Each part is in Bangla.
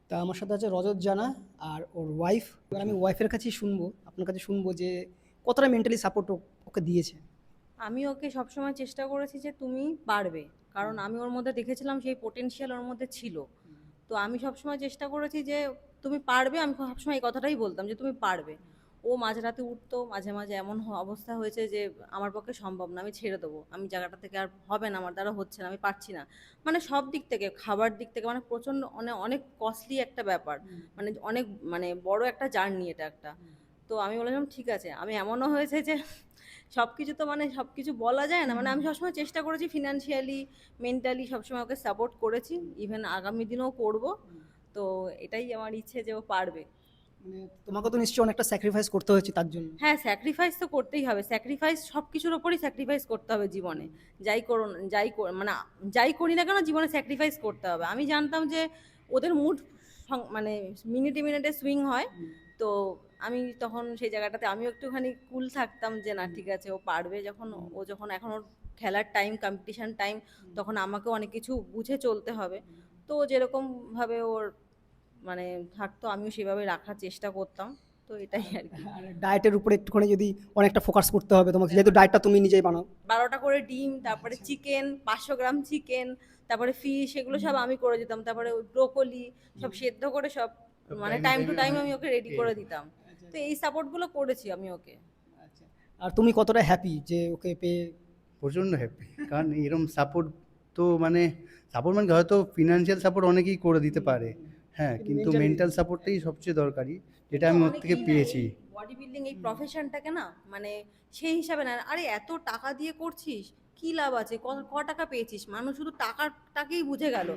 তা আমার সাথে আছে রজত জানা আর ওর ওয়াইফ। এবার আমি ওয়াইফের কাছেই শুনবো, আপনার কাছে শুনবো যে কতটা মেন্টালি সাপোর্ট ওকে দিয়েছে। আমি ওকে সবসময় চেষ্টা করেছি যে তুমি পারবে, কারণ আমি ওর মধ্যে দেখেছিলাম সেই পোটেনশিয়াল ওর মধ্যে ছিল। তো আমি সবসময় চেষ্টা করেছি যে তুমি পারবে, আমি সবসময় এই কথাটাই বলতাম যে তুমি পারবে। ও মাঝরাতে উঠতো, মাঝে মাঝে এমন অবস্থা হয়েছে যে আমার পক্ষে সম্ভব না, আমি ছেড়ে দেবো, আমি জায়গাটা থেকে আর হবে না, আমার দ্বারা হচ্ছে না, আমি পারছি না। মানে সব দিক থেকে, খাবার দিক থেকে, মানে প্রচণ্ড অনেক অনেক কস্টলি একটা ব্যাপার, মানে অনেক মানে বড় একটা জার্নি এটা একটা। তো আমি বলেছিলাম ঠিক আছে, আমি এমনও হয়েছে যে সব কিছু তো মানে সব কিছু বলা যায় না, মানে আমি সবসময় চেষ্টা করেছি ফিনান্সিয়ালি, মেন্টালি সবসময় ওকে সাপোর্ট করেছি, ইভেন আগামী দিনেও করব। তো এটাই আমার ইচ্ছে যে ও পারবে। মানে তোমাকে তো নিশ্চয়ই অনেকটা স্যাক্রিফাইস করতে হয়েছে তার জন্য। হ্যাঁ, স্যাক্রিফাইস তো করতেই হবে, স্যাক্রিফাইস সব কিছুর ওপরই স্যাক্রিফাইস করতে হবে জীবনে। যাই করুন, মানে যাই করি না কেন জীবনে স্যাক্রিফাইস করতে হবে। আমি জানতাম যে ওদের মুড মানে মিনিটে মিনিটে সুইং হয়। তো আমি তখন সেই জায়গাটাতে আমিও একটুখানি কুল থাকতাম যে না ঠিক আছে, ও পারবে। যখন ও যখন এখন ওর খেলার টাইম, কম্পিটিশন টাইম, তখন আমাকেও অনেক কিছু বুঝে চলতে হবে। তো ও যেরকম ভাবে ওর মানে থাকতো, আমিও সেভাবে রাখার চেষ্টা করতাম। তো এটাই আর কি। আর ডায়েটের উপরে একটুখানি যদি অনেকটা ফোকাস করতে হবে তোমাকে, যেহেতু ডায়েটটা তুমি নিজেই বানাও। 12টা করে ডিম, তারপরে চিকেন, 500 গ্রাম চিকেন, তারপরে ফিশ, এগুলো সব আমি করে দিতাম। তারপরে ওই ব্রোকলি সব সেদ্ধ করে সব সব মানে টাইমে টাইম টু টাইমে টাইম আমি ওকে রেডি পেয়ে করে যেত। দিতাম। তো এই সাপোর্টগুলো করেছি আমি ওকে। আচ্ছা। আর তুমি কতটা হ্যাপি যে ওকে পেয়ে? প্রচণ্ড হ্যাপি, কারণ এরকম সাপোর্ট তো মানে সাপোর্ট মানে কি, হয়তো ফিনান্সিয়াল সাপোর্ট অনেকেই করে দিতে পারে, হ্যাঁ, কিন্তু কিন্তু মেন্টালি। মেন্টাল সাপোর্টটাই সবচেয়ে দরকারি, যেটা কিন্তু আমি ওর থেকে অনেকেই না পেয়েছি। এই বডি বিল্ডিং এই প্রফেশনটাকে না মানে সেই হিসাবে না, আরে এত টাকা দিয়ে করছিস, কি লাভ আছে, ক টাকা পেয়েছিস, মানুষ শুধু টাকাটাকেই বুঝে গেল।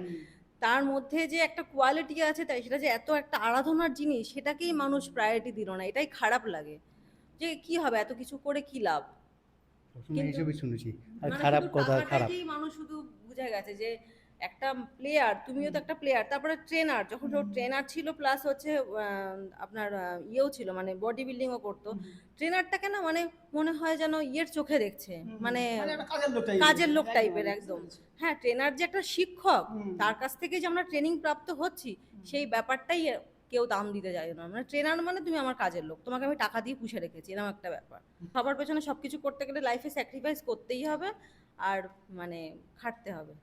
তার মধ্যে যে একটা কোয়ালিটি আছে, তাই সেটা যে এত একটা আরাধনার জিনিস, সেটাকেই মানুষ প্রায়োরিটি দিল না, এটাই খারাপ লাগে। যে কি হবে এত কিছু করে, কি লাভ। সবসময় কিন্তু এইসবই শুনেছি, আর মানে খারাপ শুধু কথা খারাপ। টাকাটাকেই মানুষ শুধু বুঝে গেছে যে একটা প্লেয়ার, তুমিও তো একটা প্লেয়ার, তারপরে ট্রেনার, যখন ও ট্রেনার ছিল প্লাস হচ্ছে আপনার ইয়েও ছিল, মানে বডি বিল্ডিংও করতো। ট্রেনারটাকে না মানে মনে হয় যেন ইয়ের চোখে দেখছে, মানে মানে একটা কাজের লোক টাইপের। কাজের লোক একদম টাইপের বুঝতে একদম। পেরেছি। হ্যাঁ, ট্রেনার যে একটা শিক্ষক, তার কাছ থেকে যে আমরা ট্রেনিং প্রাপ্ত হচ্ছি, সেই ব্যাপারটাই কেউ দাম দিতে যায় না। মানে ট্রেনার মানে তুমি আমার কাজের লোক, তোমাকে আমি টাকা দিয়ে পুষে রেখেছি, এরকম একটা ব্যাপার। সবার পেছনে সবকিছু করতে গেলে লাইফে স্যাক্রিফাইস করতেই হবে, আর মানে খাটতে হবে।